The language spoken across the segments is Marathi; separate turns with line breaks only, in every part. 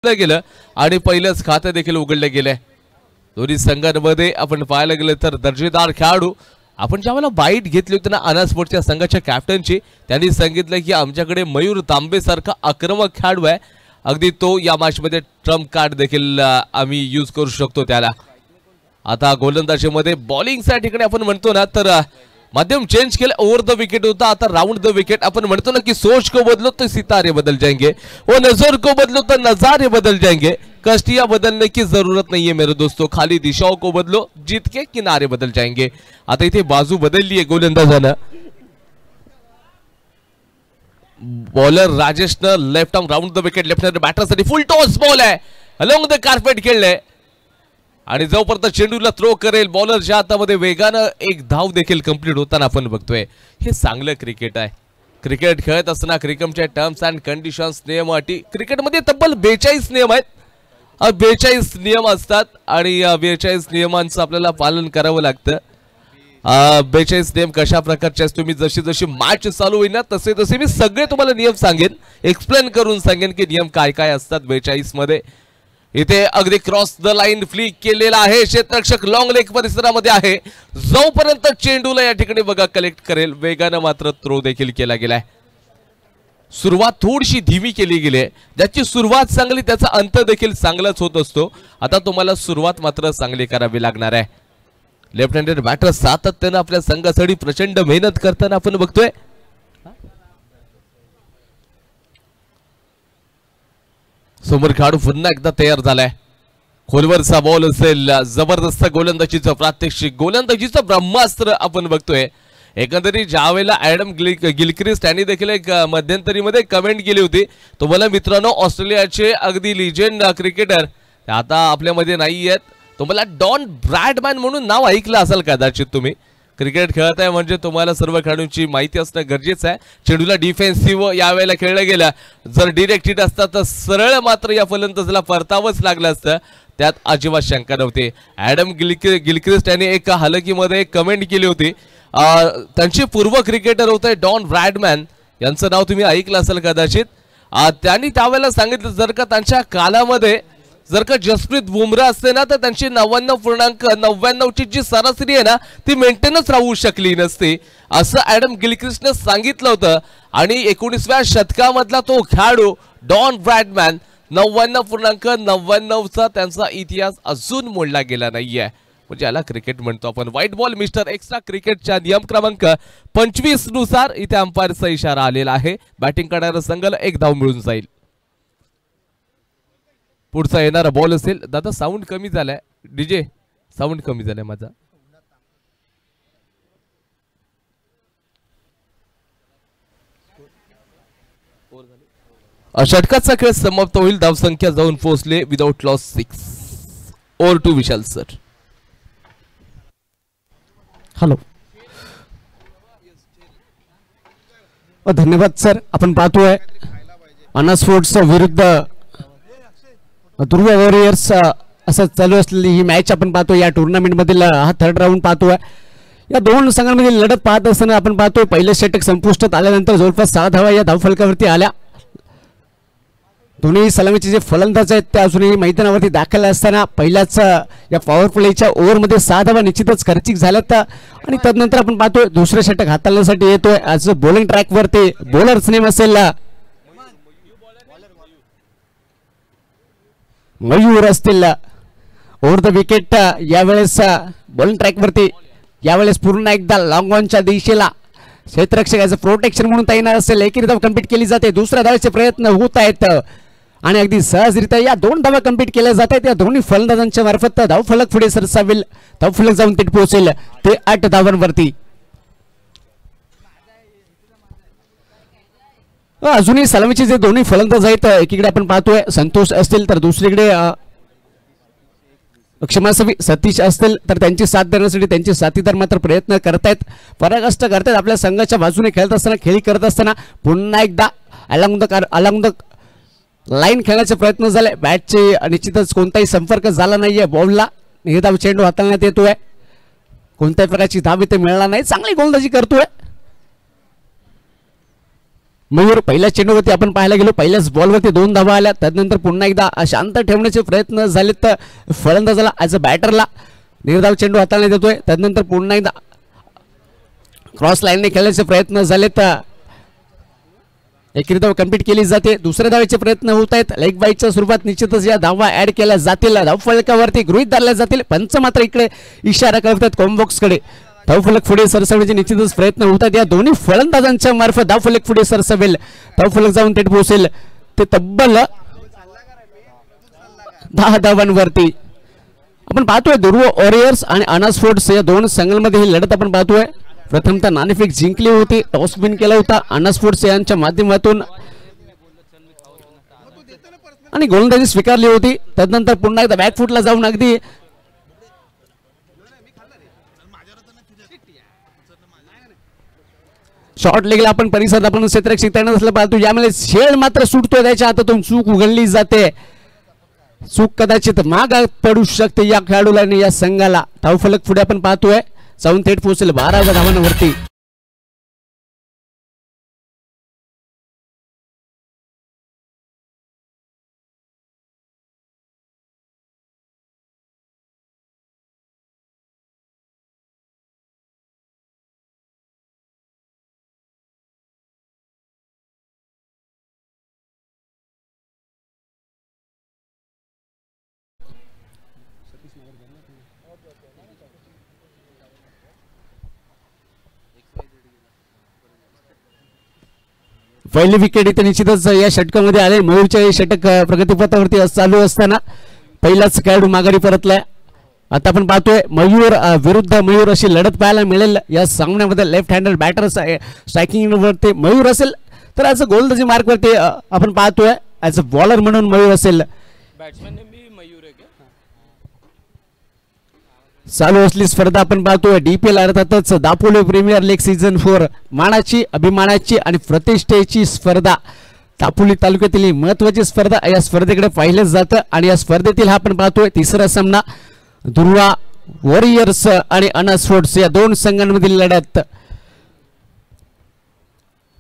घेतलं गेलं आणि पहिलंच खातं देखील उघडलं गेलंय। दोन्ही संघांमध्ये आपण पाहायला गेलं तर दर्जेदार खेळाडू। आपण ज्यावेळेला बाईट घेतली होती ना अना स्पोर्ट्सच्या संघाच्या कॅप्टनची, त्यांनी सांगितलं की आमच्याकडे मयूर तांबे सारखा आक्रमक खेळाडू आहे, अगदी तो या मॅच मध्ये ट्रम्प कार्ड देखील आम्ही यूज करू शकतो त्याला। आता गोलंदाजीमध्ये बॉलिंगच्या ठिकाणी आपण म्हणतो ना तर माध्यम चेंज केले, ओव्हर द विकेट होता, आता राउंड द विकेट। अपन म्हणतो ना कि सोच को बदलो तो सितारे बदल जाएंगे, वो नजर को बदलो तो नजारे बदल जाएंगे। कश्तियां बदलने की जरूरत नहीं है मेरे दोस्तों, खाली दिशाओं को बदलो, जीत के किनारे बदल जाएंगे। आता इथे बाजू बदलली आहे गोलंदाजानं। बॉलर राजेशनं left arm round the wicket, left hand बॅटरसाठी फुल टॉस बॉल आहे, अलोंग द कार्पेट खेळले आणि जोपर्यंत चेंडूला थ्रो करेल बॉलरच्या हातामध्ये वेगानं एक धाव देखील कंप्लीट होताना आपण बघतोय। हे चांगलं क्रिकेट आहे। क्रिकेट खेळत असताना क्रिकेटच्या टर्म्स अँड कंडिशन्स, नियम अटी, क्रिकेटमध्ये तब्बल 42 नियम आहेत। 42 नियम असतात आणि 42 नियमांचं आपल्याला पालन करावं लागतं। 42 नियम कशा प्रकारचे असतात, तुम्ही जशी जशी मॅच चालू होईल ना तसे तसे मी सगळे तुम्हाला नियम सांगेन, एक्सप्लेन करून सांगेन की नियम काय काय असतात 42 मध्ये। इथे अगदी क्रॉस द लाईन फ्लिक केलेला आहे, क्षेत्ररक्षक लॉंग लेग परिसरामध्ये आहे, जोपर्यंत चेंडूला या ठिकाणी बघा कलेक्ट करेल वेगानं मात्र थ्रो देखील केला गेलाय। सुरुवात थोडीशी धीमी केली गेली, ज्याची सुरुवात चांगली त्याचा अंत देखील चांगलाच होत असतो। आता तुम्हाला सुरुवात मात्र चांगली करावी लागणार आहे। लेफ्ट हँडेड बॅटर सातत्यानं आपल्या संघासाठी प्रचंड मेहनत करताना आपण बघतोय। समोर खेळाडू पुन्हा एकदा तयार झालाय, खोलवरचा बॉल असेल, जबरदस्त गोलंदाजीचं प्रात्यक्षिक, गोलंदाजीचं ब्रह्मास्त्र आपण बघतोय। एकंदरीत ज्यावेळेला ॲडम गिलक्रिस्ट यांनी देखील एक मध्यंतरीमध्ये कमेंट केली होती, तुम्हाला मित्रांनो ऑस्ट्रेलियाचे अगदी लिजेंड क्रिकेटर आता आपल्यामध्ये नाही आहेत, तुम्हाला डॉन ब्रॅडमॅन म्हणून नाव ऐकलं असेल कदाचित तुम्ही। क्रिकेट खेळत आहे म्हणजे तुम्हाला सर्व खेळाडूंची माहिती असणं गरजेचं आहे। चेंडूला डिफेन्सिव्ह यावेळेला खेळलं गेलं, जर डिरेक्ट हिट असता तर सरळ मात्र या फलंदाजाला परतावंच लागलं असतं, त्यात अजिबात शंका नव्हती। ॲडम गिलक्रिस्ट यांनी एक हलकीमध्ये एक कमेंट केली होती, त्यांचे पूर्व क्रिकेटर होते डॉन ब्रॅडमॅन, यांचं नाव तुम्ही ऐकलं असेल कदाचित। त्यांनी त्यावेळेला सांगितलं जर का त्यांच्या कालामध्ये जर का जसप्रीत बुमराह असते ना तर त्यांची 99.99 ची जी सरासरी आहे ना ती मेंटेनच राहू शकली नसती, असं ॲडम गिलक्रिस्टने सांगितलं होतं। आणि 19व्या शतकामधला तो खेळाडू डॉन ब्रॅडमॅन 99.99 चा त्यांचा इतिहास अजून मोडला गेला नाहीये, म्हणजे याला क्रिकेट म्हणतो आपण। व्हाईट बॉल मिस्टर एक्स्ट्रा क्रिकेटच्या नियम क्रमांक 25 नुसार इथे अंपायरचा इशारा आलेला आहे, बॅटिंग करणाऱ्या संघाला एक धाव मिळून जाईल। पुढचा येणारा बॉल असेल, दादा साऊंड कमी झालाय, डीजे साऊंड कमी झालाय माझा। षटकाचा खेळ समाप्त होईल, धावसंख्या जाऊन पोहोचले without loss 6। Over to Vishal sir.
Hello, धन्यवाद सर। आपण पाहतोय अना स्पोर्ट्स विरुद्ध दुर्वा वॉरियर्स असं चालू असलेली ही मॅच आपण पाहतोय। या टुर्नामेंट मधील हा थर्ड राऊंड पाहतोय। या दोन संघांमधील लढत पाहत असताना आपण पाहतोय पहिलं षटक संपुष्टात आल्यानंतर जवळपास 6 धावा या धावफलकावरती आल्या। दोन्ही सलामीचे जे फलंदाज आहेत ते अजूनही मैदानावरती दाखल असताना पहिल्याच या पॉवर प्लेच्या ओव्हरमध्ये 6 धावा निश्चितच खर्चिक झाल्यात। आणि त्यानंतर आपण पाहतोय दुसरं षटक हाताळण्यासाठी येतोय, आज बॉलिंग ट्रॅकवरती बॉलर्स नेम असेल मयूर असतील, ओव्हर द विकेट यावेळेस बॉलिंग ट्रॅकवरती यावेळेस पूर्ण एकदा लॉंग ऑनच्या दिशेला क्षेत्ररक्षकाचं प्रोटेक्शन म्हणून तैनात असेल। एकेरी धाव कंप्लीट केली जाते, दुसऱ्या धावेचे प्रयत्न होत आहेत आणि अगदी सहजरित्या या 2 धावा कंप्लीट केल्या जात आहेत। या दोन्ही फलंदाजांच्या मार्फत धावफलक पुढे सरसावेल, धावफलक जाऊन थेट पोहोचेल ते 8 धावांवरती। अजूनही सलामीचे जे दोन्ही फलंदाज आहेत, एकीकडे आपण पाहतोय संतोष असतील तर दुसरीकडे क्षमासवी सतीश असतील, तर त्यांची साथ देण्यासाठी त्यांचे साथीदार मात्र प्रयत्न करतायत, पराकाष्ठ करतायत। आपल्या संघाच्या बाजूने खेळत असताना खेळी करत असताना पुन्हा एकदा अलॉंग द लाईन खेळण्याचे प्रयत्न झाले, बॅटचे निश्चितच कोणताही संपर्क झाला नाहीये बॉलला। हे धाव चेंडू हाताळण्यात येतोय, कोणत्याही प्रकारची धाव इथे मिळणार नाही, चांगली गोलंदाजी करतोय। मयूर पहिल्या चेंडूवरती आपण पाहायला गेलो, पहिल्याच बॉलवरती 2 धावा आल्या. त्यानंतर पुन्हा एकदा शांत ठेवण्याचे प्रयत्न झाले तर फलंदाजाला ॲज अ बॅटरला निर्धाव चेंडू हाताळण्यात येतोय. त्यानंतर पुन्हा एकदा क्रॉस लाईनने खेळण्याचे प्रयत्न झाले तर एकरी धाव कंप्लीट केली जाते. दुसऱ्या धावेचे प्रयत्न होत आहेत. लेग बाईटच्या स्वरूपात निश्चितच या धावा ऍड केल्या जातील, धावफलकावरती गृहीत धरल्या जातील. पंच मात्र इकडे इशारा करतात कॉम्बॉक्सकडे. धावफलक पुढे सरसवण्याचे निश्चितच प्रयत्न होतात. या दोन्ही फलंदाजांच्या मार्फत धावफलक पुढे सरसवेल, धावफलक जाऊन थेट पोहोचेल ते तब्बल 10 धावांवरती. आपण पाहतोय दुर्व वॉरियर्स आणि अनास फोर्ट्स या दोन संघांमध्ये ही लढत आपण पाहतोय. प्रथमतः नाणेफेक जिंकली होती, टॉस विन केला होता अनास फोर्ट्स यांच्या माध्यमातून आणि गोलंदाजी स्वीकारली होती. त्यानंतर पुन्हा एकदा बॅकफुटला जाऊन अगदी शॉर्ट लेगला आपण परिसरात आपण क्षेत्ररक्षक तैनात असलं पाहतो. यामुळे शेळ मात्र सुटतोय, त्याच्या हातातून चूक उघडली जाते. चूक कदाचित माग पडू शकते या खेळाडूला आणि या संघाला. धावफलक पुढे आपण पाहतोय जाऊन थेट पोहोचेल 12 धावांवरती. पहिली विकेट इथे निश्चितच या षटकामध्ये आले. मयूरच्या षटक प्रगतीपथावरती चालू असताना पहिलाच खेळाडू माघारी परतलाय. आता आपण पाहतोय मयूर विरुद्ध मयूर अशी लढत पाहायला मिळेल या सामन्यामध्ये. लेफ्ट हँडर बॅटर स्ट्रायकिंग वरती मयूर असेल तर ॲज अ गोलंदाजी मार्क वरती आपण पाहतोय ॲज अ बॉलर म्हणून मयूर असेल. चालू असली स्पर्धा आपण पाहतोय DPL अर्थातच दापोली प्रीमियर लीग सीझन 4 मानाची, अभिमानाची आणि प्रतिष्ठेची स्पर्धा. दापोली तालुक्यातील महत्वाची स्पर्धा. या स्पर्धेकडे पाहिलं जातं आणि या स्पर्धेतील हा आपण पाहतोय तिसरा सामना दुर्वा वॉरियर्स आणि अनास फोर्ट्स या दोन संघांमधील लढत.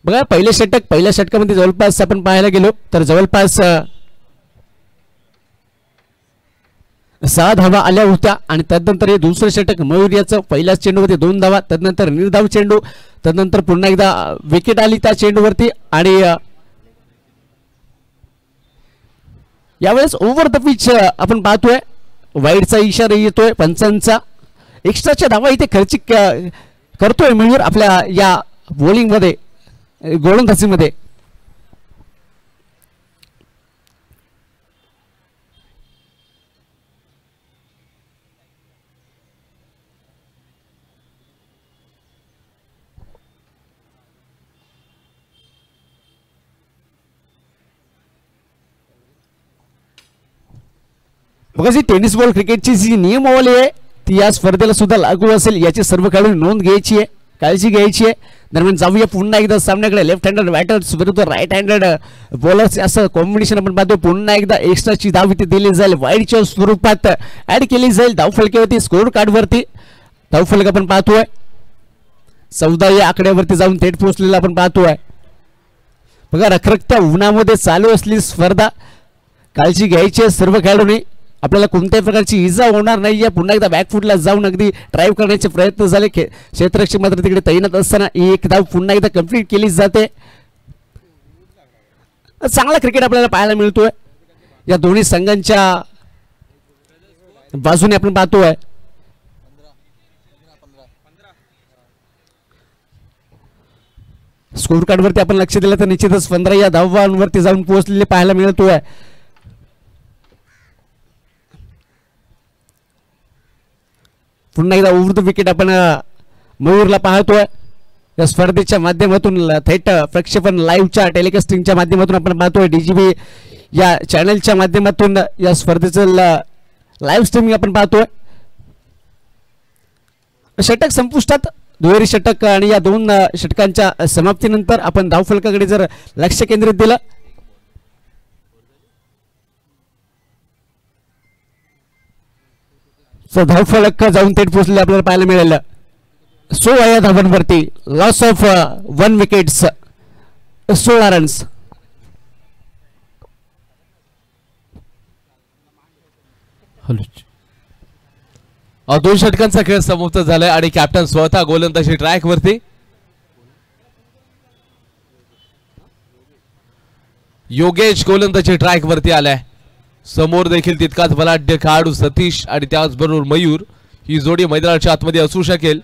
बघा पहिल्या षटकामध्ये जवळपास आपण पाहायला गेलो तर जवळपास 6 धावा आल्या होत्या आणि त्यानंतर हे दुसरं षटक मयूर याचं पहिल्याच चेंडूवरती 2 धावा, त्यानंतर निर्धाव चेंडू, त्यानंतर पुन्हा एकदा विकेट आली त्या चेंडूवरती आणि यावेळेस ओव्हर द पिच आपण पाहतोय वाईडचा इशारा येतोय पंचांचा. एक्स्ट्राच्या धावा इथे खर्चिक करतोय मयूर आपल्या या बॉलिंगमध्ये, गोलंदाजीमध्ये. बघा जी टेनिस बॉल क्रिकेटची जी नियमावली आहे ती या स्पर्धेला सुद्धा लागू असेल याची सर्व खेळाडू नोंद घ्यायची आहे, काळजी घ्यायची आहे. दरम्यान जाऊया पुन्हा एकदा सामन्याकडे. लेफ्ट हँडेड बॅटर्स विरुद्ध राईट हँडेड बॉलर्स असं कॉम्बिनेशन आपण पाहतो. पुन्हा एकदा एक्स्ट्राची धाव इथे दिली जाईल, वाईडच्या स्वरूपात ऍड केली जाईल धावफलकेवरती, स्कोर कार्डवरती. धावफलक आपण पाहतोय 14 या आकड्यावरती जाऊन थेट पोहोचलेला आपण पाहतोय. बघा रखरखत्या उन्हामध्ये चालू असली स्पर्धा, काळजी घ्यायची आहे सर्व खेळाडूंनी. आपल्याला कोणत्याही प्रकारची इजा होणार नाही आहे. पुन्हा एकदा बॅकफुटला जाऊन अगदी ड्राईव्ह करण्याचे प्रयत्न झाले. क्षेत्ररक्षक मात्र तिकडे तैनात असताना एक धाव पुन्हा एकदा कंप्लीट केली जाते. चांगला क्रिकेट आपल्याला पाहायला मिळतोय या दोन्ही संघांच्या बाजूने आपण पाहतोय. स्कोर कार्डवरती आपण लक्ष दिलं तर निश्चितच 15 या धावांवरती जाऊन पोहोचलेले पाहायला मिळतोय. पुन्हा एकदा ओव्हर द विकेट आपण मयूरला पाहतोय. या स्पर्धेच्या माध्यमातून थेट प्रक्षेपण लाईव्हच्या टेलिकास्टिंगच्या माध्यमातून आपण पाहतोय. DGB या चॅनलच्या माध्यमातून या स्पर्धेचं लाईव्ह स्ट्रीमिंग आपण पाहतोय. षटक संपुष्टात, दुहेरी षटक आणि या दोन षटकांच्या समाप्तीनंतर आपण धावफलकाकडे जर लक्ष केंद्रित दिलं तर धावफलक जाऊन थेट पोहोचले आपल्याला पाहायला मिळेल 16 या धावांवरती. Loss of 1 wickets. 16 रन्स.
दोन षटकांचा खेळ समाप्त झालाय आणि कॅप्टन स्वतः गोलंदाजी ट्रॅक वरती. योगेश गोलंदाजी ट्रॅक वरती आलाय. समोर देखील तितकाच बलाढ्य खेळाडू सतीश आणि त्याचबरोबर मयूर ही जोडी मैदानाच्या आतमध्ये असू शकेल.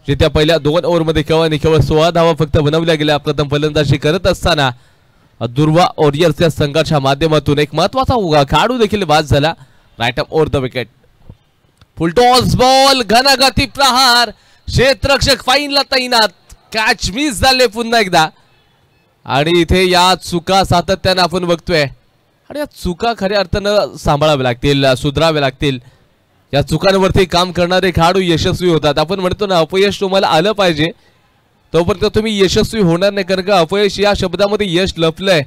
जिथे पहिल्या 2 ओव्हरमध्ये केवळ 16 धावा फक्त बनवल्या गेल्या. प्रथम फलंदाजी करत असताना दुर्वा वॉरियर्सच्या संघाच्या माध्यमातून एक महत्वाचा खेळाडू देखील बाद झाला. Right up over the wicket. Full toss ball, घनगती प्रहार, क्षेत्ररक्षक फाईनला तैनात. कॅच मिस झाले पुन्हा एकदा आणि इथे या चुका सातत्याने आपण बघतोय आणि या चुका खऱ्या अर्थानं सांभाळाव्या लागतील, सुधाराव्या लागतील. या चुकांवरती काम करणारे खेळाडू यशस्वी होतात. आपण म्हणतो ना अपयश तुम्हाला आलं पाहिजे तोपर्यंत तुम्ही यशस्वी होणार नाही, कारण का अपयश या शब्दामध्ये यश लपलंय.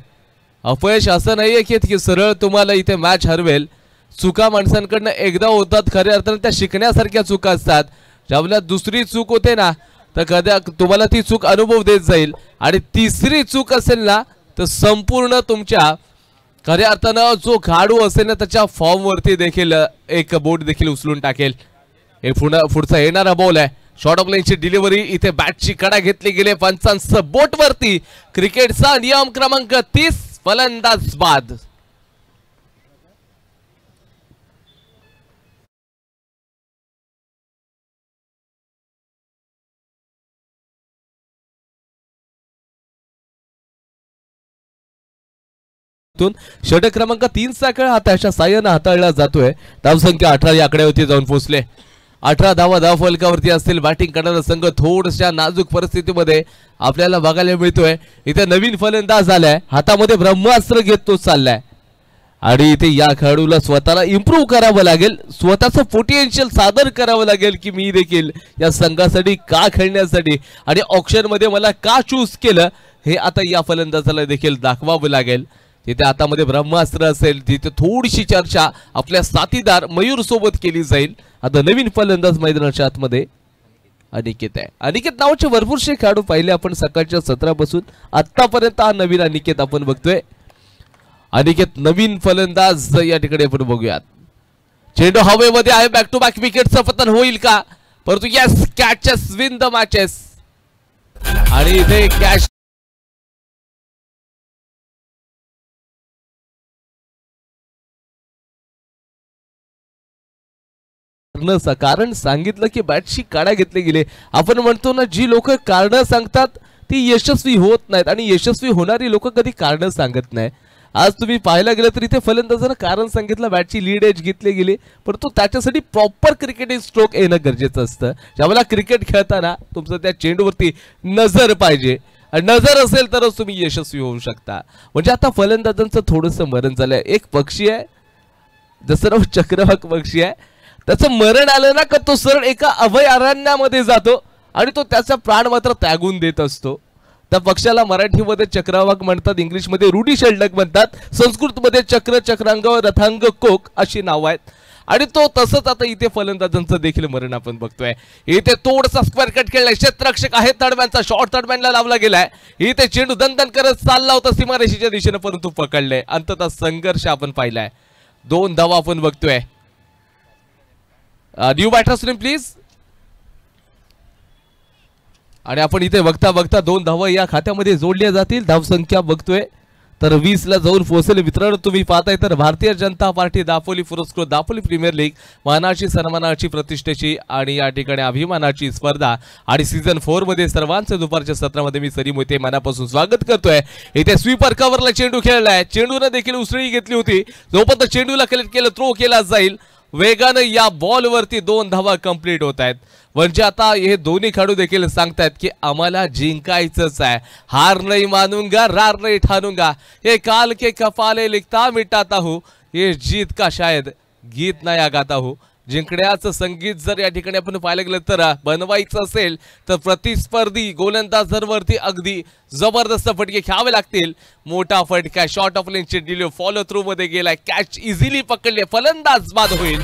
अपयश असं नाहीये की सरळ तुम्हाला इथे मॅच हरवेल. चुका माणसांकडनं एकदा होतात, खऱ्या अर्थानं त्या शिकण्यासारख्या चुका असतात. ज्यावेळेला दुसरी चूक होते ना तर कदा तुम्हाला ती चूक अनुभव देत जाईल आणि तिसरी चूक असेल ना तर संपूर्ण तुमच्या खऱ्या अर्थानं जो खेळाडू असेल ना त्याच्या फॉर्म वरती देखील एक बोट देखील उचलून टाकेल. हे पुढचा येणारा बॉल आहे. शॉर्ट ऑफ लाईनची डिलिव्हरी, इथे बॅटची कडा घेतली गेली पंचांचं बोट वरती. क्रिकेटचा नियम क्रमांक 30, फलंदाज बाद. षटक क्रमांक 3 चा खेळ हाताच्या साह्याने हाताळला जातोय. धावसंख्या 18 या आकड्यावरती जाऊन पोहोचले. 18 धावा धावफलकावरती असतील. बॅटिंग करणारा संघ थोडशा नाजूक परिस्थितीमध्ये आपल्याला बघायला मिळतोय. इथे नवीन फलंदाज आलाय, हातामध्ये ब्रह्मास्त्र घेत तो चाललाय आणि इथे या खेळाडूला स्वतःला इम्प्रूव्ह करावं लागेल, स्वतःचं पोटेन्शियल सादर करावं लागेल की मी देखील या संघासाठी का खेळण्यासाठी आणि ऑप्शन मध्ये मला का चूज केलं हे आता या फलंदाजाला देखील दाखवावं लागेल. तिथे हातामध्ये ब्रह्मास्त्र असेल, तिथे थोडीशी चर्चा आपल्या साथीदार मयूर सोबत केली जाईल. आता नवीन फलंदाज मैदानाच्या आतमध्ये अनिकेत आहे. अनिकेत नावाचे भरपूरसे खेळाडू पाहिले आपण सकाळच्या सत्रापासून आतापर्यंत. हा नवीन अनिकेत आपण बघतोय. अनिकेत नवीन फलंदाज या ठिकाणी आपण बघूयात. चेंडू हवेमध्ये आहे. बॅक टू बॅक विकेटचं पतन होईल का? परंतु yes, catches win the matches आणि इथे कॅच कारण सांगितलं की बॅटची काढा घेतली गेली. आपण म्हणतो ना जी लोक कारण सांगतात ती यशस्वी होत नाहीत आणि यशस्वी होणारी लोक कधी कारण सांगत नाही. आज तुम्ही पाहायला गेलं तर इथे फलंदाजानं कारण सांगितलं, बॅटची लीड एज घेतली गेली, परंतु त्याच्यासाठी प्रॉपर क्रिकेटिंग स्ट्रोक येणं गरजेचं असतं. ज्यावेळेला क्रिकेट खेळताना तुमचं त्या चेंडूवरती नजर पाहिजे, नजर असेल तरच तुम्ही यशस्वी होऊ शकता. म्हणजे आता फलंदाजांचं थोडंसं मरण झालंय. एक पक्षी आहे जसं नाव चक्रवाक पक्षी आहे, त्याचं मरण आलं ना का तो सरळ एका अभयारण्यामध्ये जातो आणि तो त्याचा प्राण मात्र त्यागून देत असतो. त्या पक्षाला मराठीमध्ये चक्रवाक म्हणतात, इंग्लिशमध्ये रुडी शेल्डक म्हणतात, संस्कृतमध्ये चक्र, चक्रांग, रथांग, कोक अशी नावं आहेत. आणि तो तसंच आता इथे फलंदाजांचं देखील मरण आपण बघतोय. इथे तोडचा स्क्वेअर कट खेळलाय. क्षेत्ररक्षक आहे तडम्यांचा शॉट तडम्यांना लावला गेलाय. इथे चेंडू दणदण करत चालला होता सीमारेषेच्या दिशेने, परंतु पकडले. अंततः संघर्ष आपण पाहिलाय. 2 धावा आपण बघतोय. New batters name please. आणि आपण इथे बघता बघता 2 धावा या खात्यामध्ये जोडल्या जातील. धावसंख्या बघतोय तर 20 ला जाऊन पोहोचले. मित्रांनो तुम्ही पाहताय तर भारतीय जनता पार्टी दापोली पुरस्कृत दापोली प्रीमियर लीग मानाची सन्मानाची प्रतिष्ठेची आणि या ठिकाणी अभिमानाची स्पर्धा आणि सीझन 4 मध्ये सर्वांचे दुपारच्या सत्रामध्ये मी सरी मोहिते मनापासून स्वागत करतोय. इथे स्वीपर कव्हरला चेंडू खेळलाय. चेंडूने देखील उसळी घेतली होती. जोपर्यंत चेंडूला कलेक्ट केलं, थ्रो केला जाईल. वेगाने या बॉल वरती 2 धावा कंप्लीट होत आहेत. म्हणजे आता हे दोन्ही खेळाडू देखील सांगतायत की आम्हाला जिंकायचंच आहे. हार नाही मानूंगा, रार नाही ठानूंगा, ये काल के कपाले लिखता मिटाता हूं, ये जीत का शायद गीत नया गाता हूं. जिंकण्याचं संगीत जर या ठिकाणी आपण पाहायला गेलं तर बनवायचं असेल तर प्रतिस्पर्धी गोलंदाजांवरती अगदी जबरदस्त फटके घ्यावे लागतील. मोठा फटका शॉर्ट ऑफ लेनची डिलिव्हरी फॉलो थ्रू मध्ये गेलाय. कॅच इझिली पकडले. फलंदाज बाद होईल.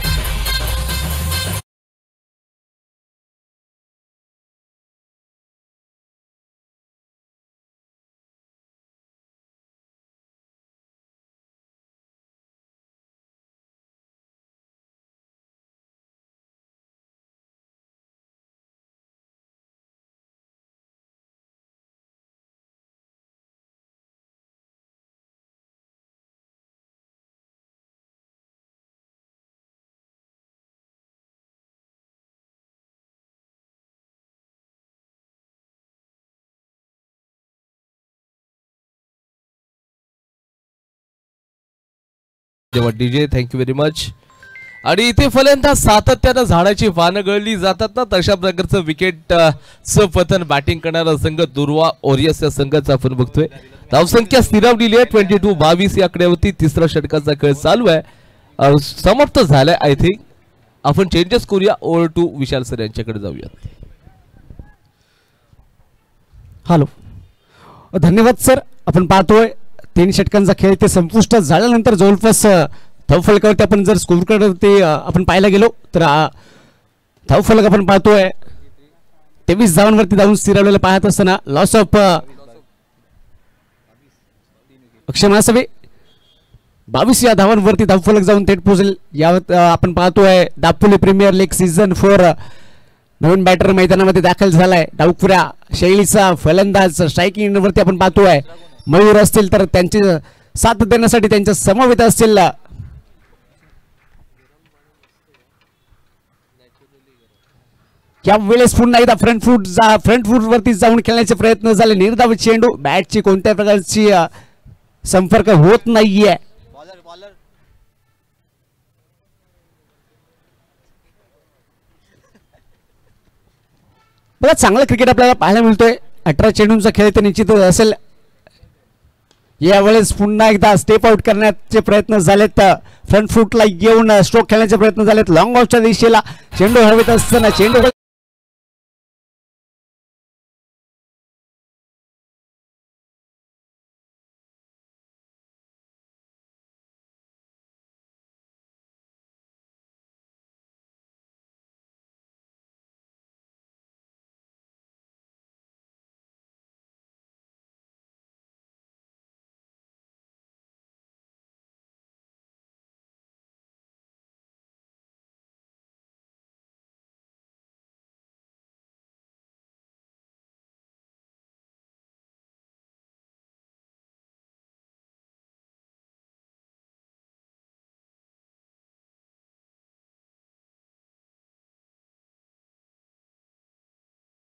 DJ thank you very much. आणि इथे फलंदाज सातत्यानं झाडाची पानं गळली जातात ना, तशा प्रकारचं विकेटचं पतन बॅटिंग करणारा संघ दुर्वा वॉरियर्स या संघाचा आपण बघतोय. धावसंख्या स्थिरावलेली आहे 22-22 या आकड्यावरती. तिसरा षटकाचा खेळ चालू आहे, समाप्त झालाय. आय थिंक आपण चेंजेस करूया. ओव्हर टू विशाल सर यांच्याकडे जाऊया.
हॅलो, धन्यवाद सर. आपण पाहतोय 3 षटकांचा खेळ ते संपुष्टात झाल्यानंतर जवळपास धावफलकावरती आपण जर स्कोरकडे आपण पाहायला गेलो तर धावफलक आपण पाहतोय 23 धावांवरती धावून स्थिरावलेलं पाहत असताना लॉस ऑफ अक्षय महासवे 22 या धावांवरती धावफलक जाऊन थेट पोहोचेल. यावर आपण पाहतोय दापोली प्रीमियर लीग सीझन 4 नवीन बॅटर मैदानामध्ये दाखल झालाय. डावखुऱ्या शैलीचा फलंदाज स्ट्रायकिंग वरती आपण पाहतोय मयूर असतील तर त्यांची साथ देण्यासाठी त्यांच्या समवेत असतील या वेळेस पुन्हा एकदा फ्रंट फूट वरती जाऊन खेळण्याचे प्रयत्न झाले. निर्धाव चेंडू, बॅटची कोणत्या प्रकारची संपर्क होत नाहीये. बघा, चांगला क्रिकेट आपल्याला पाहायला मिळतोय. 18 चेंडूंचा खेळ तर निश्चितच असेल. यावेळेस पुन्हा एकदा स्टेप आउट करण्याचे प्रयत्न झालेत. फ्रंट फूटला येऊन स्ट्रोक खेळण्याचे प्रयत्न झालेत. लॉंग ऑफच्या दिशेला चेंडू हरवत असताना चेंडू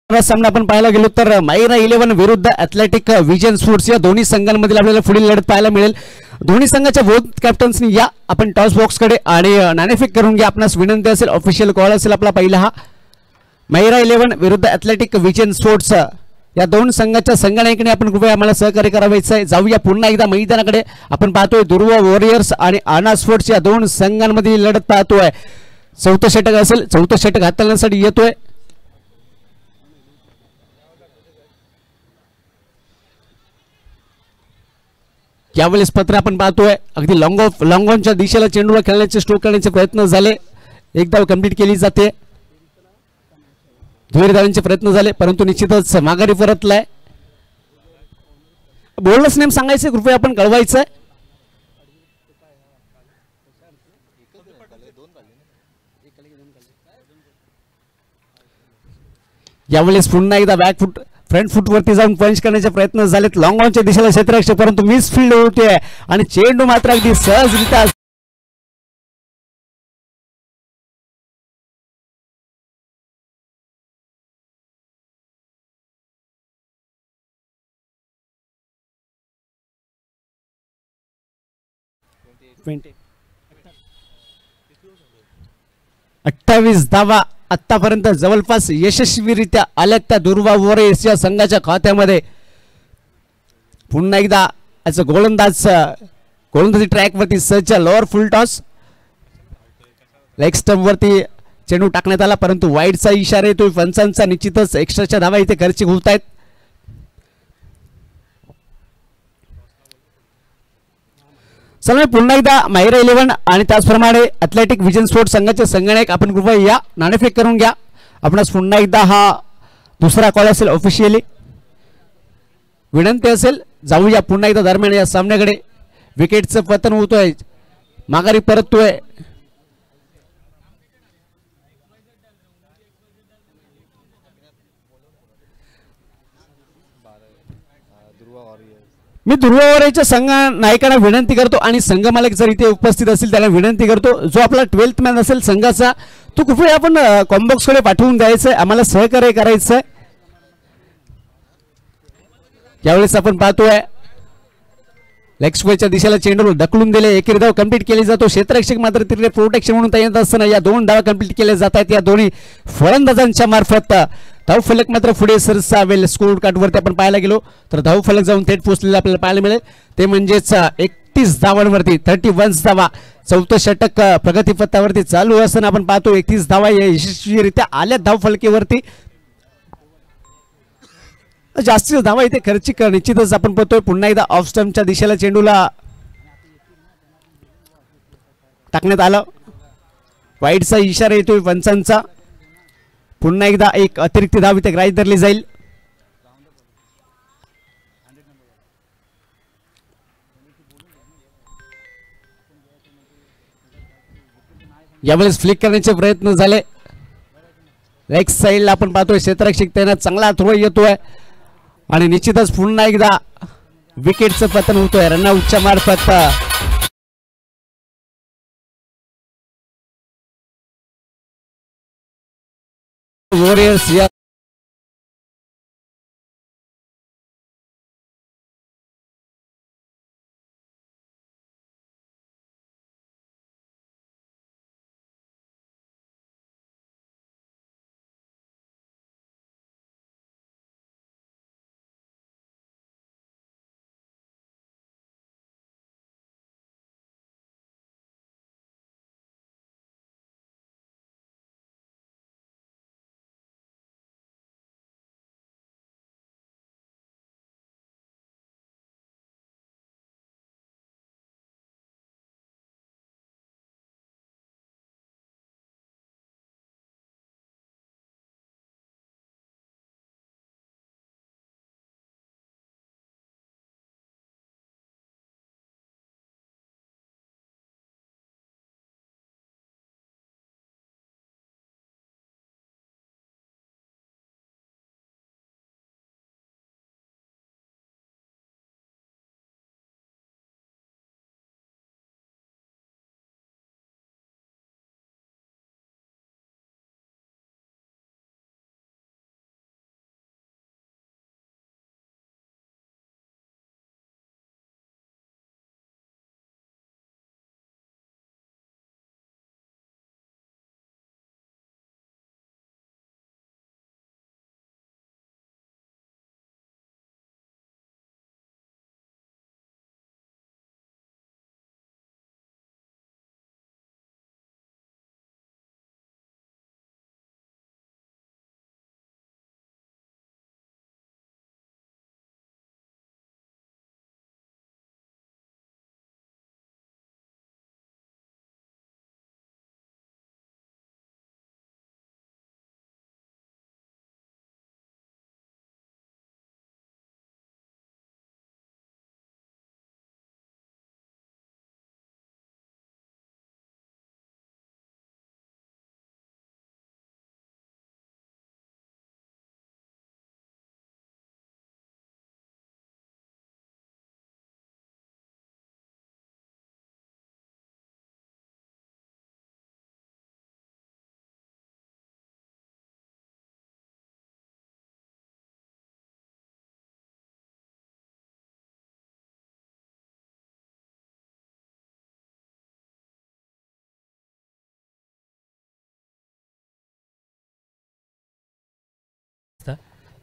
सामना आपण पाहायला गेलो तर मायरा 11 विरुद्ध ॲथलेटिक विजन स्पोर्ट्स या दोन्ही संघांमधील आपल्याला पुढील लढत पाहायला मिळेल. दोन्ही संघाच्या बोथ कॅप्टन्सनी या आपण टॉस बॉक्सकडे आणि नाणेफेक करून घ्या. आपणास विनंती असेल, ऑफिशियल कॉल असेल आपला पहिला हा. मायरा 11 विरुद्ध ॲथलेटिक विजन स्पोर्ट्स या दोन संघाच्या संघनायकाने आपण कृपया आम्हाला सहकार्य करायचं आहे. जाऊया पुन्हा एकदा मैदानाकडे. आपण पाहतोय दुर्वा वॉरियर्स आणि आना स्पोर्ट्स या दोन संघांमधील लढत पाहतोय. चौथं षटक असेल, चौथं षटक हाताळण्यासाठी येतोय. यावेळेस पत्र आपण पाहतोय अगदी लॉंग ऑनच्या दिशेला चेंडूला खेळण्याचे स्ट्रोक करण्याचे प्रयत्न झाले. एकदा कंप्लीट केली जाते. दुहेरी धावांचे प्रयत्न झाले परंतु निश्चितच माघारी परतलाय. बोलच नेम सांगायचे कृपया आपण कळवायचं. यावेळेस पुन्हा एकदा बॅक फ्रंट फूट वरती जाऊन पंच करण्याचे प्रयत्न झालेत. लॉंग ऑनच्या दिशेला क्षेत्ररक्षक परंतु मिस फील्ड होते आणि चेंडू मात्र अगदी सहजरित्या अठ्ठावीस धावा आतापर्यंत जवळपास यशस्वीरित्या आल्यात त्या दुर्वा वॉरियर्स या संघाच्या खात्यामध्ये. पुन्हा एकदा गोलंदाजी ट्रॅक वरती सज्ज. लोअर फुल टॉस लेग स्टंप वरती चेंडू टाकण्यात आला परंतु वाईडचा इशारा येतोय पंचांचा. निश्चितच एक्स्ट्राच्या धावा इथे खर्चिक होत आहेत. चला पुन्हा एकदा मायरा 11 आणि त्याचप्रमाणे ॲथलेटिक विजन स्पोर्ट्स संघाचे संगणक आपण कृपया या नाणेफेक करून घ्या. आपणास पुन्हा एकदा हा दुसरा कॉल असेल ऑफिशियली विनंती असेल. जाऊया पुन्हा एकदा दरम्यान या सामन्याकडे. विकेटचं पतन होतोय, माघारी परततोय. मी दुर्वा वॉरियर्सच्या संघ नायकांना विनंती करतो आणि संघ मालक जर इथे उपस्थित असतील त्याला विनंती करतो जो आपला 12th मॅन असेल संघाचा तो कृपया आपण कॉम्बॉक्सकडे पाठवून द्यायचंय. आम्हाला सहकार्य करायचंय. यावेळेस आपण पाहतोय लेग स्क्वेअरच्या दिशेला चेंडू ढकलून दिले. एकेरी धाव कंप्लीट केली जातो. क्षेत्ररक्षक मात्र तिकडे प्रोटेक्शन म्हणून तयार असताना या 2 धावा कंप्लीट केल्या जात आहेत या दोन्ही फलंदाजांच्या मार्फत. धावफलक मात्र पुढे सरसावेल. स्कोर कार्डवरती आपण पाहायला गेलो तर धावफलक जाऊन थेट पोहोचलेला आपल्याला पाहायला मिळेल. ते म्हणजेच 31 धावांवरती 31 धावा. 4थं षटक प्रगतीपथावरती चालू असताना आपण पाहतो 31 धावा यशस्वीरित्या आल्या धावफलकेवरती. जास्तीत धावा इथे खर्चिक निश्चितच आपण पाहतोय. पुन्हा एकदा ऑफ स्टंपच्या दिशेला चेंडूला टाकण्यात आलं. वाईडचा इशारा येतोय पंचांचा. पुन्हा एकदा एक अतिरिक्त धाव इथे ग्राह्य धरली जाईल. यावेळेस फ्लिक करण्याचे प्रयत्न झाले. लेग साईडला आपण पाहतोय क्षेत्ररक्षक त्यांना चांगला थ्रो येतोय आणि निश्चितच पुन्हा एकदा विकेटचं पतन होतोय रनआउटच्या मार्फत. वॉरियर्स या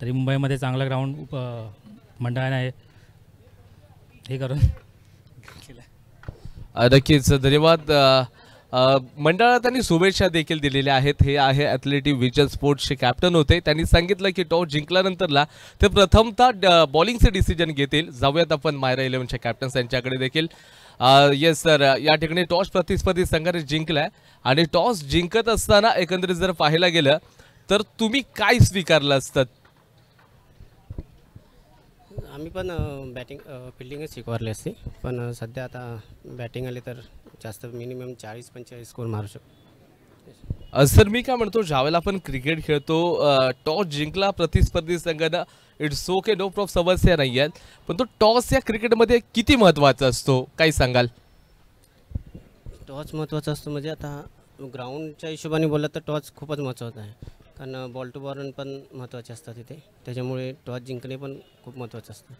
तरी मुंबईमध्ये चांगला ग्राउंड मंडळाने हे करून
नक्कीच धन्यवाद. मंडळात त्यांनी शुभेच्छा देखील दिलेल्या आहेत. हे आहे ॲथलेटिक विजन स्पोर्ट्सचे कॅप्टन होते. त्यांनी सांगितलं की टॉस जिंकल्यानंतरला ते प्रथमतः बॉलिंगचे डिसिजन घेतील. जाऊयात आपण मायरा 11च्या कॅप्टन्स यांच्याकडे देखील. येस सर, या ठिकाणी टॉस प्रतिस्पर्धी संघाने जिंकलाय आणि टॉस जिंकत असताना एकंदरीत जर पाहायला गेलं तर तुम्ही काय स्वीकारलं असतं?
आम्ही पण बॅटिंग फिल्डिंगच स्वीकारली असते, पण सध्या आता बॅटिंग आली तर जास्त मिनिमम 40-45 स्कोर मारू शकतो.
सर मी काय म्हणतो, ज्यावेळेला आपण क्रिकेट खेळतो टॉस जिंकला प्रतिस्पर्धी संघानं, इट्स ओके, नो प्रॉब्लेम, समस्या नाही आहेत, पण तो टॉस या क्रिकेटमध्ये किती महत्त्वाचा असतो काय सांगाल?
टॉस महत्त्वाचा असतो म्हणजे आता ग्राउंडच्या हिशोबाने बोललं तर टॉस खूपच महत्त्वाचा आहे, कारण बॉल टू बॉल पण महत्त्वाचे असतात तिथे, त्याच्यामुळे टॉस जिंकणे पण खूप महत्त्वाचं असतं.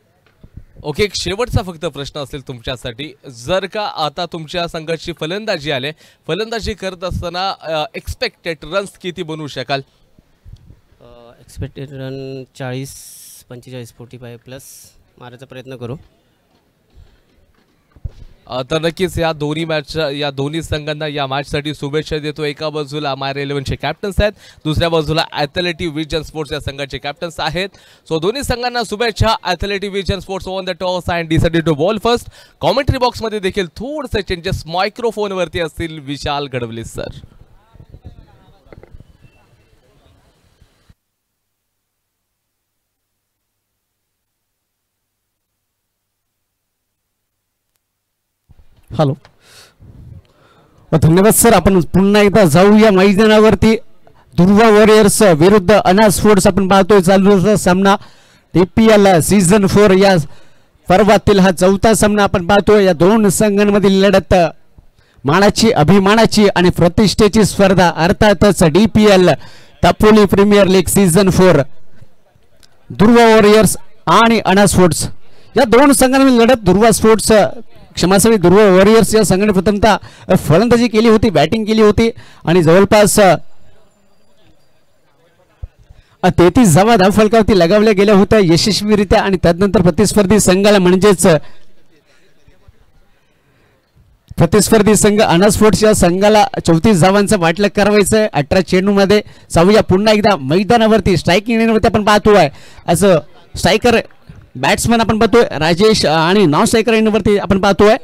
ओके, एक शेवटचा फक्त प्रश्न असेल तुमच्यासाठी. जर का आता तुमच्या संघाची फलंदाजी करत असताना एक्सपेक्टेड रन्स किती बनवू शकाल?
एक्सपेक्टेड रन 40-45 45 प्लस मारायचा प्रयत्न करू.
तर नक्कीच या दोन्ही संघांना या मॅचसाठी शुभेच्छा देतो. एका बाजूला MY11चे कॅप्टन्स आहेत, दुसऱ्या बाजूला ॲथलेटिक विजन स्पोर्ट्स या संघाचे कॅप्टन्स आहेत. सो दोन्ही संघांना शुभेच्छा. Athletic Vision Sports won the toss and decided to bowl first. Commentary बॉक्समध्ये देखील थोडंसं चेंजेस मायक्रोफोनवरती असतील. विशाल गडवले सर.
हॅलो, धन्यवाद सर. आपण पुन्हा एकदा जाऊया मैदानावरती. दुर्वा वॉरियर्स विरुद्ध अना स्पोर्ट्स आपण पाहतोय चालू सामना. DPL सीझन 4 या पर्वातील हा चौथा सामना आपण पाहतोय. या दोन संघांमधील लढत मानाची, अभिमानाची आणि प्रतिष्ठेची स्पर्धा. अर्थातच DPL Dapoli premier league season 4. Durva warriors आणि अना स्पोर्ट्स या दोन संघांमधील लढत. दुर्वा वॉरियर्स या संघाने प्रथमतः फलंदाजी केली होती, बॅटिंग केली होती आणि जवळपास 33 धावा धावफलकावरती लगावल्या गेल्या होत्या यशस्वीरित्या. आणि त्यानंतर प्रतिस्पर्धी संघाला म्हणजेच प्रतिस्पर्धी संघ अना स्पोर्ट्स या संघाला 34 धावांचं वाटलं करायचं आहे 18 चेंडूमध्ये. जाऊया पुन्हा एकदा मैदानावरती. स्ट्रायकिंग लाईनवरती आपण पाहतोय असं स्ट्रायकर बॅट्समन आपण पाहतोय राजेश आणि नॉन स्ट्रायकर लाईनवरती आपण पाहतोय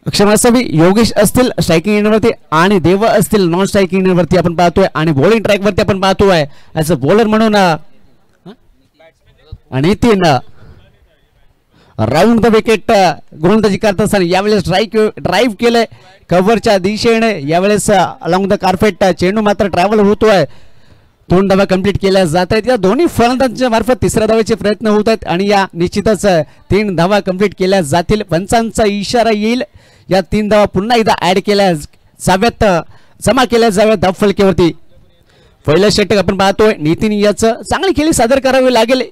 क्षमासावी योगेश असतील स्ट्रायकिंग लाईनवरती आणि देव असतील नॉन स्ट्रायकिंग लाईनवरती आपण पाहतोय. आणि बॉलिंग ट्रॅकवरती आपण पाहतोय ॲज अ बॉलर म्हणून नितीन राऊंड द विकेट गोलंदाजी करत असताना यावेळेस ड्राईव्ह केलंय कव्हरच्या दिशेने. यावेळेस अलॉंग द कार्पेट चेंडू मात्र ट्रॅव्हल होतोय. 2 धावा कंप्लीट केल्या जात आहेत. या दोन्ही फलंदाजांच्या मार्फत तिसऱ्या धावेचे प्रयत्न होत आहेत आणि या निश्चितच 3 धावा कंप्लीट केल्या जातील. पंचांचा इशारा येईल. या 3 धावा पुन्हा एकदा ऍड केल्या जाव्यात, जमा केल्या जाव्यात धावफलकेवरती. पहिलं षटक आपण पाहतोय नितीन याचं चांगली खेळी सादर करावी लागेल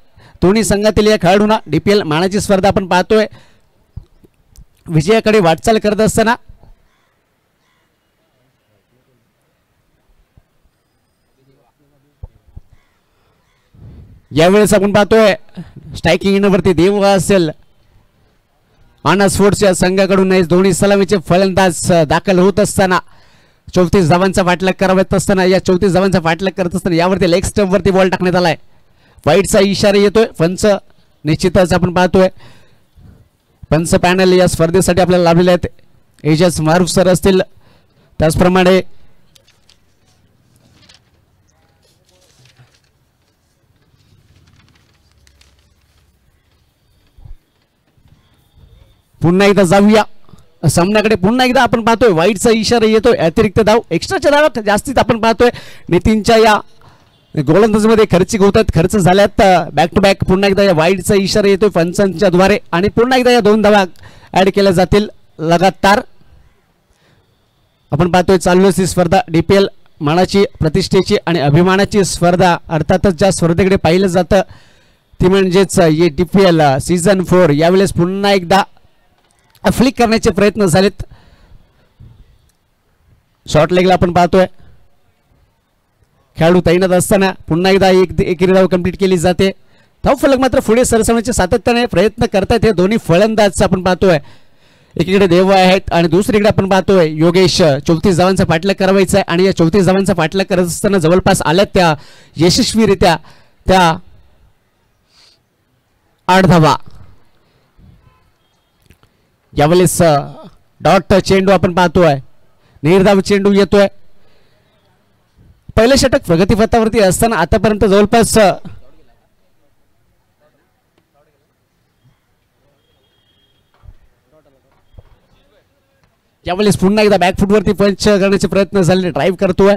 दोन्ही संघातील या खेळाडूंना. DPL मानाची स्पर्धा आपण पाहतोय विजयाकडे वाटचाल करत असताना. यावेळेस आपण पाहतोय स्ट्रायकिंग लाईनवरती देव असेल अना स्पोर्ट्स या संघाकडून दोन्ही सलामीचे फलंदाज दाखल होत असताना 34 धावांचा पाठलाग करावत असताना या 34 धावांचा पाठलाग करत असताना यावरती लेग स्टंप वरती बॉल टाकण्यात आलाय. वाईटचा इशारा येतोय. पंच निश्चितच आपण पाहतोय पंच पॅनल या स्पर्धेसाठी आपल्याला लाभलेले आहेत. एजाज मारूफ सर असतील त्याचप्रमाणे पुन्हा एकदा जाऊया सामन्याकडे. पुन्हा एकदा आपण पाहतोय वाईटचा इशारा येतोय. अतिरिक्त धाव एक्स्ट्राच्या धावात जास्तीत आपण पाहतोय नितीनच्या या गोलंदाजीमध्ये खर्चिक होतात, खर्च झाल्यात बॅक टू बॅक. पुन्हा एकदा या वाईटचा इशारा येतोय पंचांच्या द्वारे आणि पुन्हा एकदा या 2 धावा ऍड केल्या जातील लगातार. आपण पाहतोय चालू असलेली स्पर्धा DPL मानाची, प्रतिष्ठेची आणि अभिमानाची स्पर्धा. अर्थातच ज्या स्पर्धेकडे पाहिलं जातं ती म्हणजेच ये DPL सीझन 4. यावेळेस पुन्हा एकदा फ्लिक करण्याचे प्रयत्न झालेत. शॉर्ट लेगला आपण पाहतोय खेळाडू तैनात असताना पुन्हा एकदा एकेरी धाव कंप्लीट केली जाते. धावफलक मात्र पुढे सरसवण्याचे सातत्याने प्रयत्न करतायत हे दोन्ही फलंदाज आपण पाहतोय. एकीकडे देव आहेत आणि दुसरीकडे आपण पाहतोय योगेश. 34 धावांचा पाठलाग करावायचा आहे आणि या 34 धावांचा पाठलाग करत असताना जवळपास आल्यात त्या यशस्वीरित्या त्या 8 धावा. यावेळेस डॉट चेंडू आपण पाहतोय, निर्धाव चेंडू येतोय. पहिलं षटक प्रगतीपथावरती असताना आतापर्यंत जवळपास यावेळेस पुन्हा एकदा बॅकफुटवरती पंच करण्याचे प्रयत्न झाले. ड्राईव्ह करतोय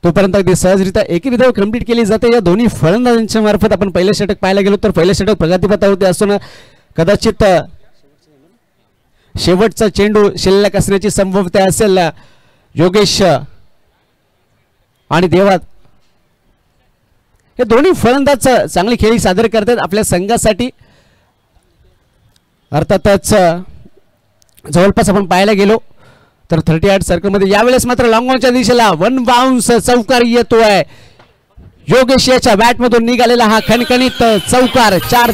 तोपर्यंत अगदी सहजरित्या एकेरी धाव कंप्लीट केली जाते या दोन्ही फलंदाजांच्या मार्फत. आपण पहिलं षटक पाहायला गेलो तर पहिलं षटक प्रगतीपथावरती असताना कदाचित शेवटचा चेंडू शिल्लक असण्याची संभवता असेल. योगेश आणि देवात हे दोन्ही फलंदाज चांगली खेळी सादर करतात आपल्या संघासाठी. अर्थातच जवळपास आपण पाहायला गेलो तर 38 सर्कलमध्ये यावेळेस मात्र लॉंग ऑनच्या दिशेला वन बाउन्स चौकार येतोय. योगेश याच्या बॅटमधून निघालेला हा खणखणीत चौकार 4.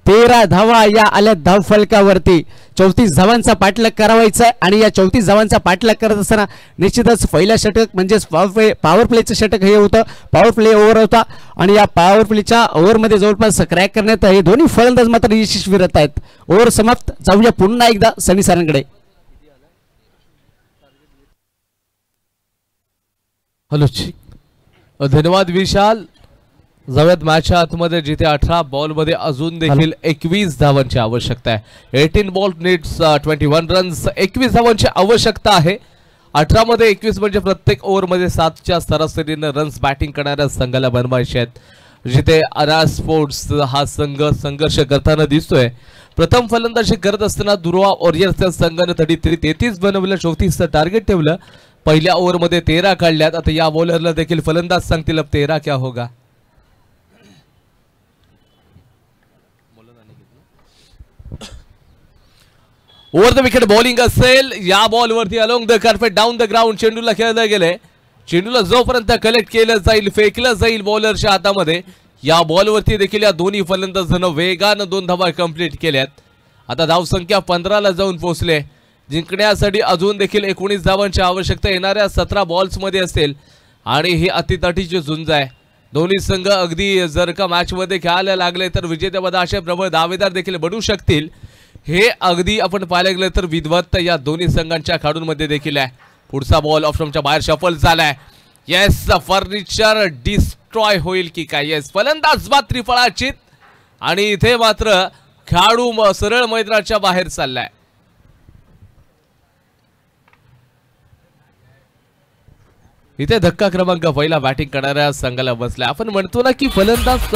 तेरा धावा या आल्या धाव फलकावरती. 34 धावांचा पाठलाग करावायचा आणि या 34 धावांचा पाठलाग करत असताना निश्चितच पहिला षटक म्हणजेच पॉवर प्लेचं षटक हे होतं. पॉवर प्ले ओव्हर होता आणि या पॉवर प्लेच्या ओव्हरमध्ये जवळपास क्रॅक करण्यात हे दोन्ही फलंदाज मात्र यशस्वी रहत आहेत. ओव्हर समाप्त. जाऊया पुन्हा एकदा सनी सरांकडे.
हॅलो, धन्यवाद विशाल. जाऊयात मॅचच्या आतमध्ये जिथे 18 बॉलमध्ये अजून देखील 21 धावांची आवश्यकता आहे. 18 बॉल नीड्स 21 रन्स. 21 धावांची आवश्यकता आहे. 18 मध्ये 21 म्हणजे प्रत्येक ओव्हरमध्ये 7च्या सरासरीनं रन्स बॅटिंग करणाऱ्या संघाला बनवायचे आहेत. जिथे अरा स्पोर्ट्स हा संघ संघर्ष करताना दिसतोय. प्रथम फलंदाजी करत असताना दुर्वा वॉरियर्सच्या संघाने 33 बनवलं, 34चं टार्गेट ठेवलं. पहिल्या ओव्हरमध्ये 13 काढल्यात. आता या बॉलरला देखील फलंदाज सांगतील अब 13 क्या होगा. ओव्हर द विकेट बॉलिंग असेल. या बॉलवरती along the carpet down the ground चेंडूला खेळलं गेले. चेंडूला जोपर्यंत कलेक्ट केलं जाईल, फेकलं जाईल बॉलरच्या हातामध्ये. या बॉलवरती देखील या दोन्ही फलंदाजांना वेगानं 2 धावा कंप्लीट केल्यात. आता धावसंख्या 15ला जाऊन पोहोचले. जिंकण्यासाठी अजून देखील 19 धावांची आवश्यकता येणाऱ्या 17 बॉल्समध्ये असेल आणि ही अतितटीची झुंज आहे. दोन्ही संघ अगदी जर का मॅचमध्ये खेळायला लागले तर विजेतेपदाचे प्रबळ दावेदार देखील बनू शकतील. हे अगदी आपण पाहायला गेलं तर विद्वत या दोन्ही संघांच्या खेळाडूंमध्ये देखील आहे. पुढचा बॉल ऑप्शनच्या बाहेर शफल झालाय. येस, फर्निचर डिस्ट्रॉय होईल की काय. येस, फलंदाज मात्र फळाचित आणि इथे मात्र खेळाडू सरळ मैदानाच्या बाहेर चाललाय. इथे धक्का क्रमांक पहिला बॅटिंग करणाऱ्या संघाला बसलाय. आपण म्हणतो ना की फलंदाज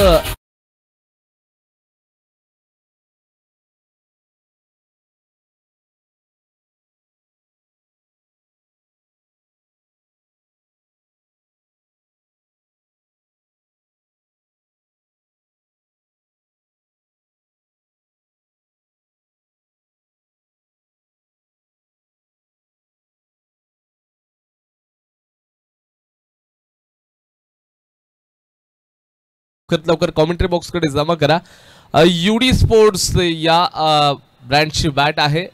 लवकर कॉमेंट्री बॉक्स कडे जमा करा. यूडी स्पोर्ट्स या ब्रँडची बॅट आहे.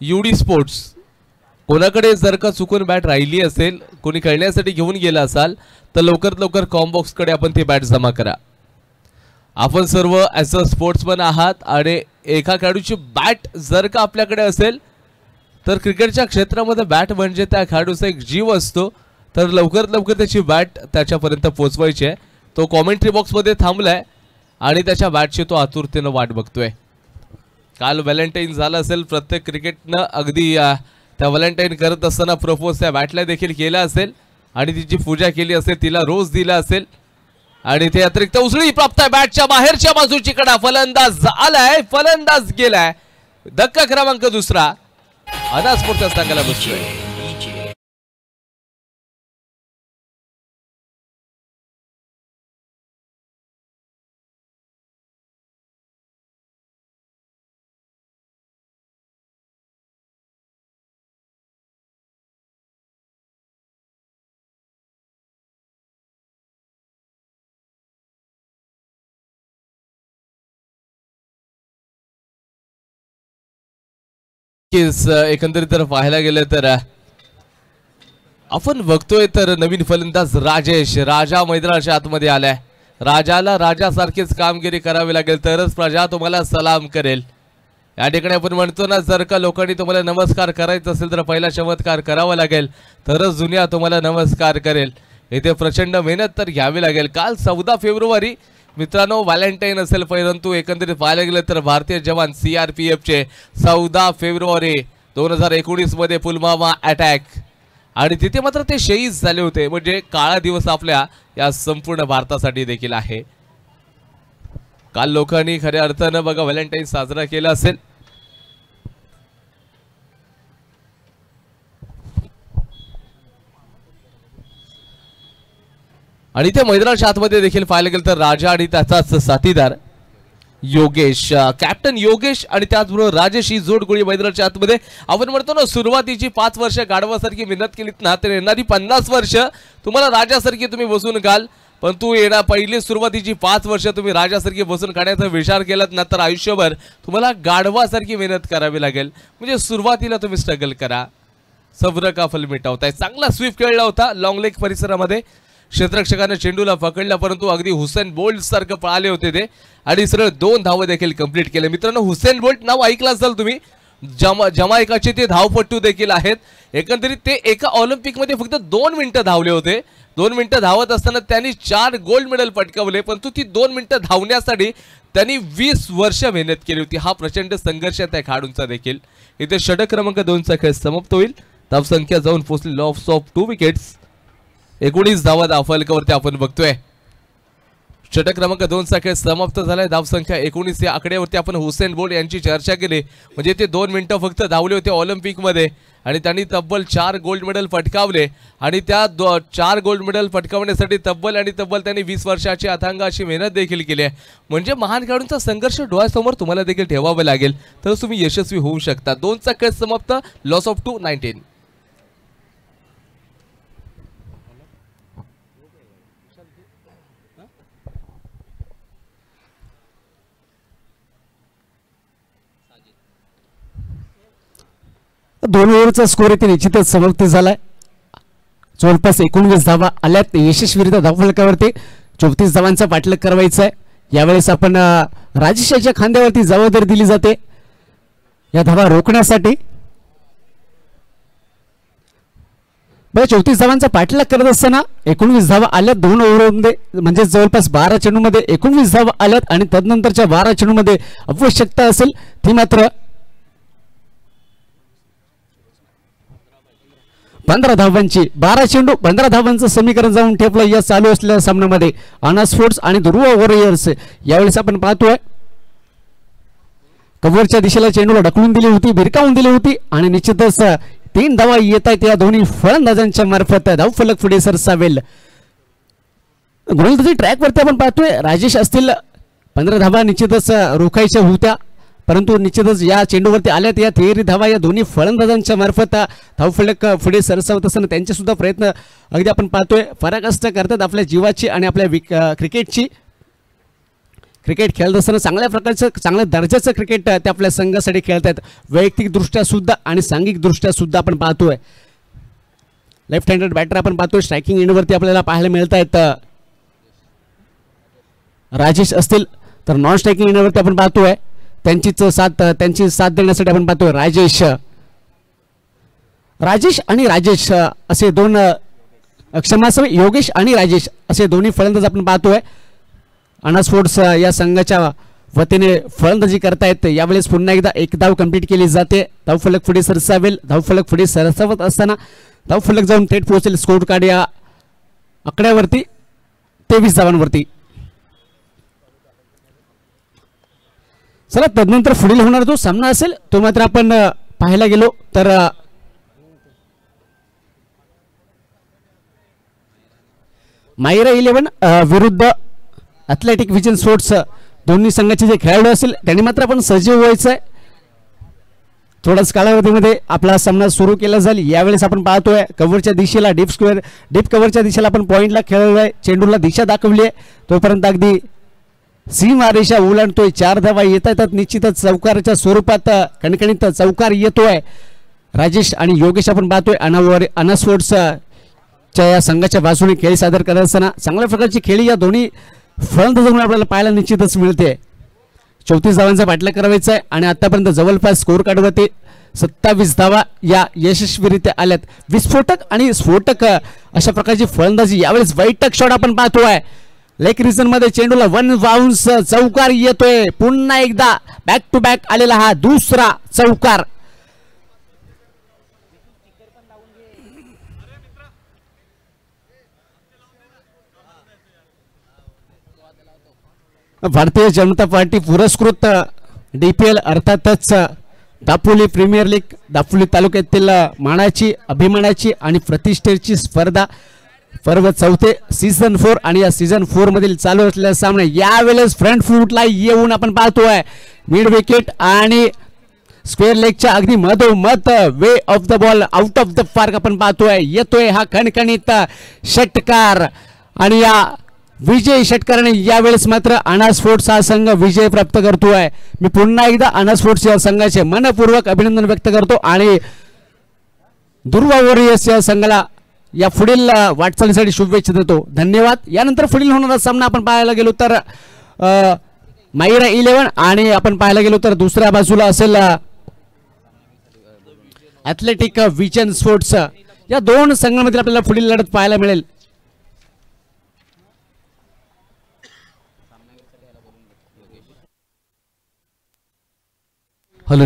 यूडी स्पोर्ट्स कोणाकडे जर का चुकून बॅट राहिली असेल, कोणी खेळण्यासाठी घेऊन गेला असाल तर लवकरात लवकर कॉम बॉक्स कडे आपण ती बॅट जमा करा. आपण सर्व ॲज अ स्पोर्ट्समन आहात आणि एका खेळाडूची बॅट जर का आपल्याकडे असेल तर क्रिकेटच्या क्षेत्रामध्ये बॅट म्हणजे त्या खेळाडूचा एक जीव असतो. तर लवकरात लवकर त्याची बॅट त्याच्यापर्यंत पोहोचवायची आहे. तो कॉमेंट्री बॉक्समध्ये थांबलाय आणि त्याच्या बॅटची तो आतुरतेनं वाट बघतोय. काल व्हॅलेंटाईन झालं असेल. प्रत्येक क्रिकेटनं अगदी त्या व्हॅलेंटाईन करत असताना प्रपोज त्या बॅटला देखील केला असेल आणि तिची पूजा केली असेल, तिला रोज दिला असेल. आणि ते अतिरिक्त उसळी प्राप्त आहे बॅटच्या बाहेरच्या बाजूची कडा. फलंदाज आलाय, फलंदाज गेलाय. धक्का क्रमांक दुसरा अनास्पोर्टच्या संघाला बसतोय. एकंदरीत जर पाहायला गेलं तर आपण बघतोय तर नवीन फलंदाज राजेश राजा मैदानाच्या आतमध्ये आलाय. राजाला राजासारखीच कामगिरी करावी लागेल तरच प्रजा तुम्हाला सलाम करेल. या ठिकाणी आपण म्हणतो ना, जर का लोकांनी तुम्हाला नमस्कार करायचा असेल तर पहिला चमत्कार करावा लागेल तरच दुनिया तुम्हाला नमस्कार करेल. इथे प्रचंड मेहनत तर घ्यावी लागेल. काल 14 फेब्रुवारी मित्रांनो व्हॅलेंटाईन असेल, परंतु एकंदरीत पाहायला गेलं तर भारतीय जवान CRPFचे 14 फेब्रुवारी 2019 मध्ये पुलवामा अटॅक आणि तिथे मात्र ते शहीद झाले होते. म्हणजे काळा दिवस आपल्या या संपूर्ण भारतासाठी देखील आहे. काल लोकांनी खऱ्या अर्थानं बघा व्हॅलेंटाईन साजरा केला असेल. आणि ते मैदानाच्या आतमध्ये देखील पाहायला गेलं तर राजा आणि त्याचाच साथीदार योगेश, कॅप्टन योगेश आणि त्याचबरोबर राजेश ही जोडगोळी मैदानाच्या आतमध्ये. आपण म्हणतो ना सुरुवातीची 5 वर्ष गाढवासारखी मेहनत केलीत ना तर येणारी 50 वर्ष तुम्हाला राजासारखी तुम्ही बसून घाल. पण तू येणार पहिली सुरुवातीची 5 वर्ष तुम्ही राजासारखी बसून काढण्याचा विचार केलात ना तर आयुष्यभर तुम्हाला गाढवासारखी मेहनत करावी लागेल. म्हणजे सुरुवातीला तुम्ही स्ट्रगल करा, सब्र का फल मिटवताय. चांगला स्वीप खेळला होता लॉंग लेग परिसरामध्ये. क्षेत्ररक्षकाने चेंडूला पकडला परंतु अगदी हुसेन बोल्ट सारखं पळाले होते ते आणि सरळ 2 धावा देखील कंप्लीट केले. मित्रांनो हुसेन बोल्ट नाव ऐकलं असेल तुम्ही. जमायकाचे ते धावपट्टू देखील आहेत. एकंदरीत ते एका ऑलिम्पिक मध्ये फक्त 2 मिनिटं धावले होते. 2 मिनिटं धावत असताना त्यांनी 4 गोल्ड मेडल पटकावले. परंतु ती 2 मिनिटं धावण्यासाठी त्यांनी 20 वर्ष मेहनत केली होती. हा प्रचंड संघर्ष त्या खेळाडूंचा देखील. इथे षटक क्रमांक 2चा खेळ समाप्त होईल. धावसंख्या जाऊन पोहोचली लॉस ऑफ 2 विकेट्स. 19 धावा धावफलकावरती आपण बघतोय. षटक क्रमांक 2चा खेळ समाप्त झालाय. धावसंख्या 19 या आकड्यावरती आपण हुसेन बोल्ट यांची चर्चा केली. म्हणजे ते 2 मिनिटं फक्त धावले होते ऑलिम्पिक मध्ये आणि त्यांनी तब्बल 4 गोल्ड मेडल पटकावले आणि त्या 4 गोल्ड मेडल पटकावण्यासाठी तब्बल त्यांनी 20 वर्षाची अथांग अशी मेहनत देखील केली आहे. म्हणजे महान खेळाडूंचा संघर्ष डोळ्यासमोर तुम्हाला देखील ठेवावं लागेल तर तुम्ही यशस्वी होऊ शकता. 2चा खेळ समाप्त. Loss of 2 19.
दोन ओव्हरचा स्कोर इथे निश्चितच समाप्त झालाय. जवळपास 19 धावा आल्यात यशस्वीरित्या धावफलकावरती. 34 धावांचा पाठलाग करायचा आहे. यावेळेस आपण राजेशाच्या खांद्यावरती जबाबदारी दिली जाते या धावा रोखण्यासाठी. 34 धावांचा पाठलाग करत असताना 19 धावा आल्यात 2 ओव्हरमध्ये. म्हणजे जवळपास 12 चेंडूमध्ये 19 धावा आल्यात आणि तदनंतरच्या 12 चेंडूमध्ये आवश्यकता असेल ती मात्र 15 धावांची. 12 चेंडू 15 धावांचं समीकरण जाऊन ठेपलं या चालू असलेल्या सामन्यामध्ये. आना स्पोर्ट्स आणि ध्रुव वॉरियर्स. यावेळेस आपण पाहतोय कव्हरच्या दिशेला चेंडूला ढकलून दिली होती, भिरकावून दिली होती आणि निश्चितच 3 धावा येत आहेत या दोन्ही फलंदाजांच्या मार्फत. धावफलक पुढे सरसावेल. गोलंदाजी ट्रॅकवरती आपण पाहतोय राजेश असतील 15 धावा निश्चितच रोखायच्या होत्या परंतु निश्चितच या चेंडूवरती आल्यात या थिअरी धावा या दोन्ही फलंदाजांच्या मार्फत. धावफलक पुढे सरसावत असताना त्यांचे सुद्धा प्रयत्न अगदी आपण पाहतोय पराकाष्ठा करतात आपल्या जीवाची आणि आपल्या क्रिकेटची. क्रिकेट खेळत असताना चांगल्या प्रकारचं चांगल्या दर्जाचं क्रिकेट ते आपल्या संघासाठी खेळत आहेत. वैयक्तिकदृष्ट्या सुद्धा आणि सांघिकदृष्ट्या सुद्धा आपण पाहतोय. लेफ्ट हँडेड बॅटर आपण पाहतोय स्ट्रायकिंग एंडवरती आपल्याला पाहायला मिळत आहेत राजेश असतील तर नॉन स्ट्रायकिंग एंडवरती आपण पाहतोय त्यांची साथ देण्यासाठी आपण पाहतोय राजेश आणि राजेश असे 2 क्षमासवी योगेश आणि राजेश असे दोन्ही फलंदाज आपण पाहतोय. आना स्पोर्ट्स या संघाच्या वतीने फलंदाजी करतायत. यावेळेस पुन्हा एकदा 1 धाव कंप्लीट केली जाते. धावफलक पुढे सरसावेल. धावफलक पुढे सरसावत असताना धावफलक जाऊन थेट पोहोचेल स्कोर कार्ड या आकड्यावरती 23 धावांवरती. चला तदनंतर पुढील होणारा जो सामना असेल तो मात्र आपण पाहायला गेलो तर मायरा 11 विरुद्ध ॲथलेटिक विजन स्पोर्ट्स. दोन्ही संघाचे जे खेळाडू असतील त्यांनी मात्र आपण सजीव व्हायचं आहे. थोड्याच कालावधीमध्ये आपला सामना सुरू केला जाईल. यावेळेस आपण पाहतोय कव्हरच्या दिशेला डीप कव्हरच्या दिशेला आपण पॉईंटला खेळलोय आहे. चेंडूला दिशा दाखवली आहे. तोपर्यंत अगदी सीमा रेषा ओलांडतोय. 4 धावा येत आहेत. निश्चितच चौकाराच्या स्वरूपात कणकणीत चौकार येतोय. राजेश आणि योगेश आपण पाहतोय आना स्पोर्ट्सच्या या संघाच्या बाजूने खेळी सादर करत असताना चांगल्या प्रकारची खेळी या दोन्ही फलंदाजांमुळे आपल्याला पाहायला निश्चितच मिळते. 34 धावांचा पाठलाग करायचा आहे आणि आतापर्यंत जवळपास स्कोर कार्डवरती 27 धावा या यशस्वीरित्या आल्यात. विस्फोटक आणि स्फोटक अशा प्रकारची फलंदाजी. यावेळेस बैठक शॉट आपण पाहतोय लेग रिजन मध्ये चेंडूला 1 बाउन्स चौकार येतोय. पुन्हा एकदा बॅक टू बॅक आलेला हा दुसरा चौकार. भारतीय जनता पार्टी पुरस्कृत DPL अर्थातच दापोली प्रीमियर लीग दापोली तालुक्यातील मानाची अभिमानाची आणि प्रतिष्ठेची स्पर्धा पर्व 4 सीझन 4 आणि या सीझन 4 मधील चालू असलेला सामना यावेळेस फ्रंट फूटला येऊन आपण पाहतोय. मिड विकेट आणि स्क्वेअर लेगच्या अगदी मधोमध way of the ball out of the park आपण पाहतोय. येतोय हा खणखणीत षटकार आणि या विजय षटकाराने यावेळेस मात्र आणा स्पोर्ट्स हा संघ विजय प्राप्त करतोय. मी पुन्हा एकदा आणा स्पोर्ट्स या संघाचे मनपूर्वक अभिनंदन व्यक्त करतो आणि दुर्वा वॉरियर्स या संघाला या पुढील वाटचालीसाठी शुभेच्छा देतो. धन्यवाद. यानंतर पुढील होणारा सामना आपण पाहायला गेलो तर मायरा 11 आणि आपण पाहायला गेलो तर दुसऱ्या बाजूला असेल ॲथलेटिक विजन स्पोर्ट्स. या दोन संघांमध्ये आपल्याला पुढील लढत पाहायला मिळेल.
हॅलो